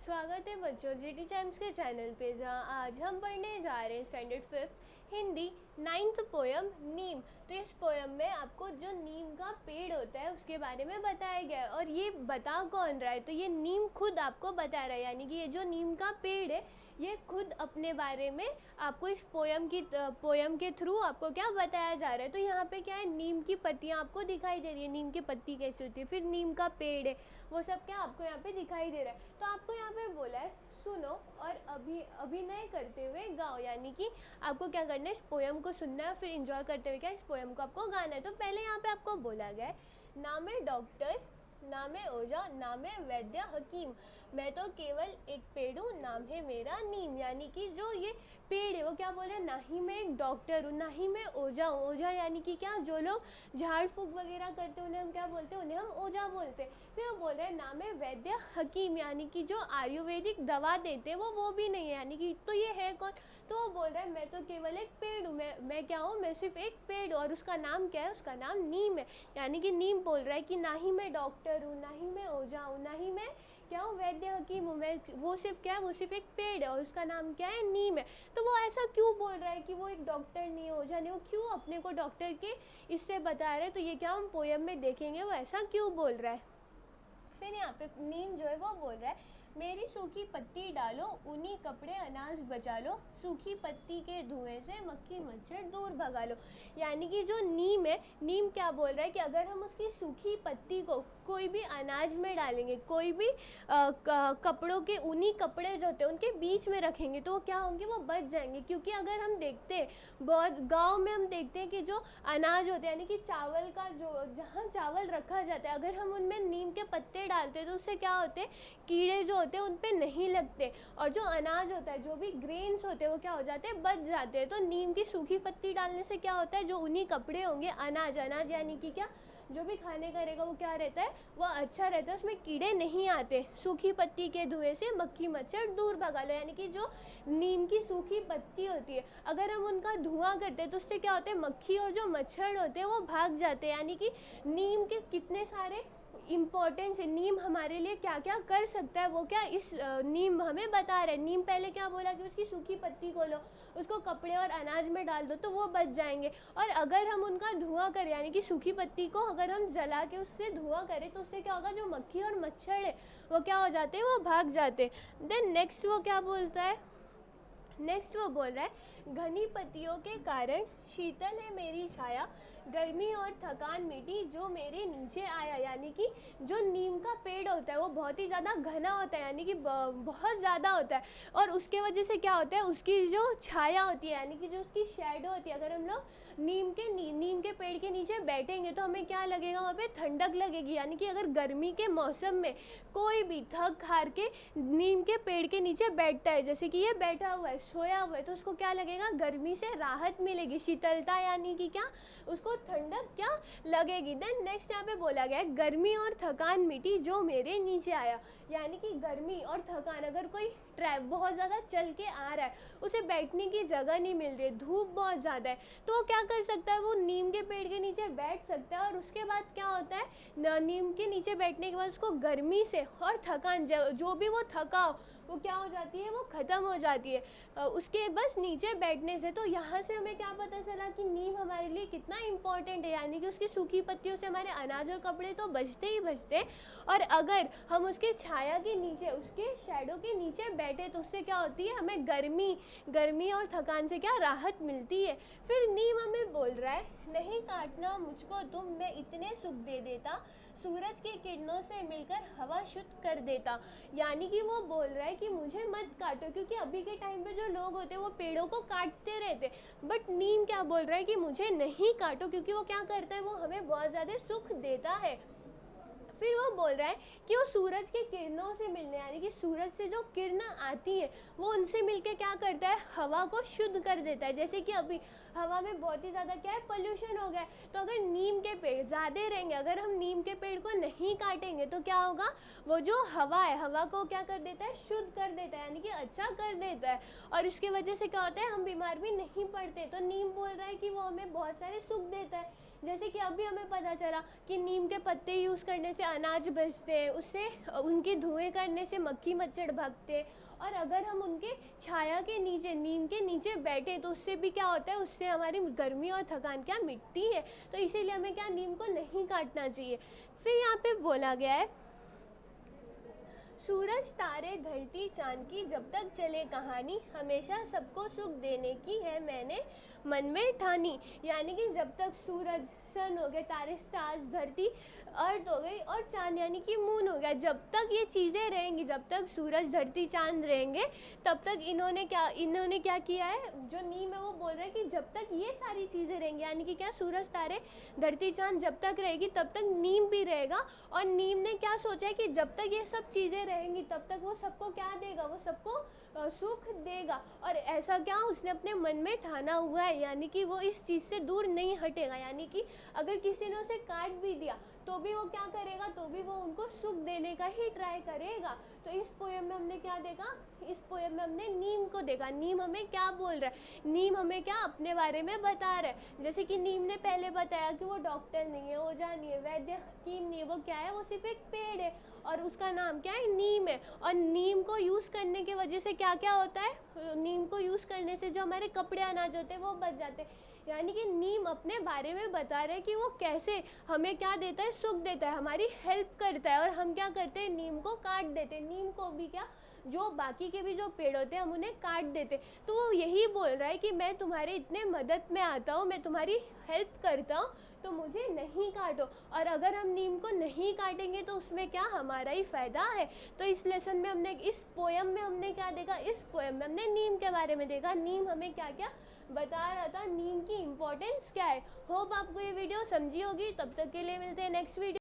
स्वागत है बच्चों जीटी टाइम्स के चैनल पे, जहां आज हम पढ़ने जा रहे हैं स्टैंडर्ड 5 हिंदी 9th पोयम नीम। तो इस पोयम में आपको जो नीम का पेड़ होता है उसके बारे में बताया गया है। और ये बता कौन रहा है? तो ये नीम खुद आपको बता रहा है, यानी कि ये जो नीम का पेड़ है ये खुद अपने बारे में आपको इस पोयम के थ्रू आपको क्या बताया जा रहा है। तो यहाँ पे क्या है, नीम की पत्तियाँ आपको दिखाई दे रही है, नीम की पत्ती कैसी होती है, फिर नीम का पेड़ है, वो सब क्या आपको यहाँ पे दिखाई दे रहा है। तो आपको यहाँ पे बोला है सुनो और अभिनय करते हुए गाओ, यानी कि आपको क्या करना है, इस पोयम को सुनना है, फिर एंजॉय करते हुए क्या इस पोयम को आपको गाना है। तो पहले यहाँ पे आपको बोला गया है ना मैं डॉक्टर, ना मैं ओझा, ना मैं वैद्य हकीम, मैं तो केवल एक पेड़ हूँ, नाम है मेरा नीम। यानी कि जो ये पेड़ है वो क्या बोल रहा है, ना ही मैं एक डॉक्टर हूँ, ना ही मैं ओझा हूँ। ओझा यानी कि क्या, जो लोग झाड़ फूक वगैरह करते हैं उन्हें हम क्या बोलते हैं, उन्हें हम ओझा बोलते हैं। फिर वो बोल रहे हैं ना मैं वैद्य हकीम, यानी कि जो आयुर्वेदिक दवा देते हैं वो भी नहीं है, यानी कि तो ये है कौन? तो वो बोल रहा है मैं तो केवल एक पेड़ हूँ, मैं क्या हूँ, मैं सिर्फ एक पेड़ हूँ, और उसका नाम क्या है, उसका नाम नीम है। यानी कि नीम बोल रहा है कि ना ही मैं डॉक्टर हूँ, ना ही मैं ओझा हूँ, ना ही मैं क्या हूँ वैद्य हकीम हूँ, मैं वो सिर्फ क्या है, वो सिर्फ एक पेड़ है और उसका नाम क्या है, नीम है। तो वो ऐसा क्यों बोल रहा है कि वो एक डॉक्टर नहीं है, ओझा नहीं, वो क्यों अपने को डॉक्टर के इससे बता रहा है? तो ये क्या हम पोयम में देखेंगे वो ऐसा क्यों बोल रहा है। फिर यहाँ पे नीम जो है वो बोल रहा है मेरी सूखी पत्ती डालो, ऊनी कपड़े अनाज बचा लो, सूखी पत्ती के धुएं से मक्खी मच्छर दूर भगा लो। यानी कि जो नीम है, नीम क्या बोल रहा है कि अगर हम उसकी सूखी पत्ती को कोई भी अनाज में डालेंगे, कोई भी कपड़ों के ऊनी कपड़े जो होते हैं उनके बीच में रखेंगे तो वो क्या होंगे, वो बच जाएंगे। क्योंकि अगर हम देखते हैं बहुत गांव में हम देखते हैं कि जो अनाज होते हैं यानी कि चावल का जो जहाँ चावल रखा जाता है, अगर हम उनमें नीम के पत्ते डालते हैं तो उससे क्या होते हैं, कीड़े जो होते हैं उन पे नहीं लगते, और जो अनाज होता है, जो भी ग्रेन्स होते हैं वो क्या हो जाते हैं, बच जाते हैं। तो नीम की सूखी पत्ती डालने से क्या होता है, जो ऊनी कपड़े होंगे, अनाज यानी कि क्या, जो भी खाने का रहेगा वो क्या रहता है, वो अच्छा रहता है, उसमें कीड़े नहीं आते। सूखी पत्ती के धुएं से मक्खी मच्छर दूर भगा लो, यानी कि जो नीम की सूखी पत्ती होती है अगर हम उनका धुआं करते हैं तो उससे क्या होता है, मक्खी और जो मच्छर होते हैं वो भाग जाते हैं। यानी कि नीम के कितने सारे इम्पोर्टेंस है, नीम हमारे लिए क्या क्या कर सकता है वो क्या इस नीम हमें बता रहे हैं। नीम पहले क्या बोला कि उसकी सूखी पत्ती को लो, उसको कपड़े और अनाज में डाल दो तो वो बच जाएंगे, और अगर हम उनका धुआं करें यानी कि सूखी पत्ती को अगर हम जला के उससे धुआं करें तो उससे क्या होगा, जो मक्खी और मच्छर है वो क्या हो जाते हैं, वो भाग जाते। देन नेक्स्ट वो क्या बोलता है, नेक्स्ट वो बोल रहा है घनी पत्तियों के कारण शीतल है मेरी छाया, गर्मी और थकान मिटी जो मेरे नीचे आया। यानी कि जो नीम का पेड़ होता है वो बहुत ही ज़्यादा घना होता है, यानी कि बहुत ज़्यादा होता है, और उसके वजह से क्या होता है, उसकी जो छाया होती है यानी कि जो उसकी शेडो होती है, अगर हम लोग नीम के पेड़ के नीचे बैठेंगे तो हमें क्या लगेगा, वहाँ पे ठंडक लगेगी। यानी कि अगर गर्मी के मौसम में कोई भी थक हार के नीम के पेड़ के नीचे बैठता है, जैसे कि ये बैठा हुआ है, सोया हुआ है, तो उसको क्या लगेगा, गर्मी से राहत मिलेगी, शीतलता, यानी कि क्या, उसको ठंडक क्या लगेगी। देन नेक्स्ट यहाँ पे बोला गया है गर्मी और थकान मिटी जो मेरे नीचे आया। यानी कि गर्मी और थकान, अगर कोई बहुत ज़्यादा चल के आ रहा है, उसे बैठने की जगह नहीं मिल रही है, धूप बहुत ज़्यादा है, तो वो क्या कर सकता है, वो नीम के पेड़ के नीचे बैठ सकता है। और उसके बाद क्या होता है, नीम के नीचे बैठने के बाद उसको गर्मी से और थकान जो भी वो थका हो वो क्या हो जाती है, वो ख़त्म हो जाती है उसके बस नीचे बैठने से। तो यहाँ से हमें क्या पता चला कि नीम हमारे लिए कितना इम्पोर्टेंट है, यानी कि उसकी सूखी पत्तियों से हमारे अनाज और कपड़े तो बचते ही बचते, और अगर हम उसकी छाया के नीचे, उसके शैडो के नीचे बैठे तो उससे क्या होती है, हमें गर्मी और थकान से क्या राहत मिलती है। फिर नीम हमें बोल रहा है नहीं काटना मुझको तुम, मैं इतने सुख दे देता, सूरज की किरणों से मिलकर हवा शुद्ध कर देता। यानी कि वो बोल रहा है कि मुझे मत काटो, क्योंकि अभी के टाइम पे जो लोग होते हैं वो पेड़ों को काटते रहते, बट नीम क्या बोल रहा है कि मुझे नहीं काटो, क्योंकि वो क्या करता है, वो हमें बहुत ज़्यादा सुख देता है। फिर वो बोल रहा है कि वो सूरज के किरणों से मिलने, यानी कि सूरज से जो किरण आती है वो उनसे मिलके क्या करता है, हवा को शुद्ध कर देता है। जैसे कि अभी हवा में बहुत ही ज़्यादा क्या है, पोल्यूशन हो गया है। तो अगर नीम के पेड़ ज़्यादा रहेंगे, अगर हम नीम के पेड़ को नहीं काटेंगे तो क्या होगा, वो जो हवा है, हवा को क्या कर देता है, शुद्ध कर देता है, यानी कि अच्छा कर देता है। और उसकी वजह से क्या होता है, हम बीमार भी नहीं पड़ते। तो नीम बोल रहा है कि वो हमें बहुत सारे सुख देता है। जैसे कि अभी हमें पता चला कि नीम के पत्ते यूज़ करने से अनाज बचते हैं, उससे उनके धुएं करने से मक्खी मच्छर भागते हैं। और अगर हम उनके छाया के नीचे, नीम के नीचे बैठे तो उससे भी क्या होता है, उससे हमारी गर्मी और थकान क्या मिटती है। तो इसीलिए हमें क्या, नीम को नहीं काटना चाहिए। फिर यहाँ पे बोला गया है, सूरज तारे धरती चांद की जब तक चले कहानी, हमेशा सबको सुख देने की है मैंने मन में ठानी। यानी कि जब तक सूरज, सन हो गए, तारे स्टार्स, धरती अर्थ हो गई, और चांद यानी कि मून हो गया, जब तक ये चीज़ें रहेंगी, जब तक सूरज धरती चांद रहेंगे, तब तक इन्होंने क्या किया है, जो नीम है वो बोल रहा है कि जब तक ये सारी चीज़ें रहेंगी, यानी कि क्या, सूरज तारे धरती चांद जब तक रहेगी तब तक नीम भी रहेगा। और नीम ने क्या सोचा है कि जब तक ये सब चीज़ें रहेंगी तब तक वो सबको क्या देगा, वो सबको सुख देगा। और ऐसा क्या उसने अपने मन में ठाना हुआ है, यानी कि वो इस चीज़ से दूर नहीं हटेगा। यानी कि अगर किसी ने उसे काट भी दिया तो भी वो क्या करेगा, तो भी वो उनको सुख देने का ही ट्राई करेगा। तो इस पोएम में हमने क्या देखा, इस पोएम में हमने नीम को देखा। नीम हमें क्या बोल रहा है, नीम हमें क्या अपने बारे में बता रहा है। जैसे कि नीम ने पहले बताया कि वो डॉक्टर नहीं है, ओझा नहीं है, वैद्य हकीम नहीं है, वो क्या है, वो सिर्फ एक पेड़ है और उसका नाम क्या है, नीम है। और नीम को यूज़ करने की वजह से क्या क्या होता है, नीम को यूज़ करने से जो हमारे कपड़े अनाज होते हैं वो बच जाते हैं। यानी कि नीम अपने बारे में बता रहे हैं कि वो कैसे हमें क्या देता है, सुख देता है, हमारी हेल्प करता है। और हम क्या करते हैं, नीम को काट देते हैं, नीम को भी क्या, जो बाकी के भी जो पेड़ होते हैं हम उन्हें काट देते। तो वो यही बोल रहा है कि मैं तुम्हारे इतने मदद में आता हूँ, मैं तुम्हारी हेल्प करता हूँ, तो मुझे नहीं काटो। और अगर हम नीम को नहीं काटेंगे तो उसमें क्या, हमारा ही फ़ायदा है। तो इस लेसन में हमने, इस पोएम में हमने क्या देखा, इस पोएम में हमने नीम के बारे में देखा, नीम हमें क्या क्या बता रहा था, नीम की इम्पोर्टेंस क्या है। होप आपको ये वीडियो समझी होगी। तब तक के लिए मिलते हैं नेक्स्ट वीडियो।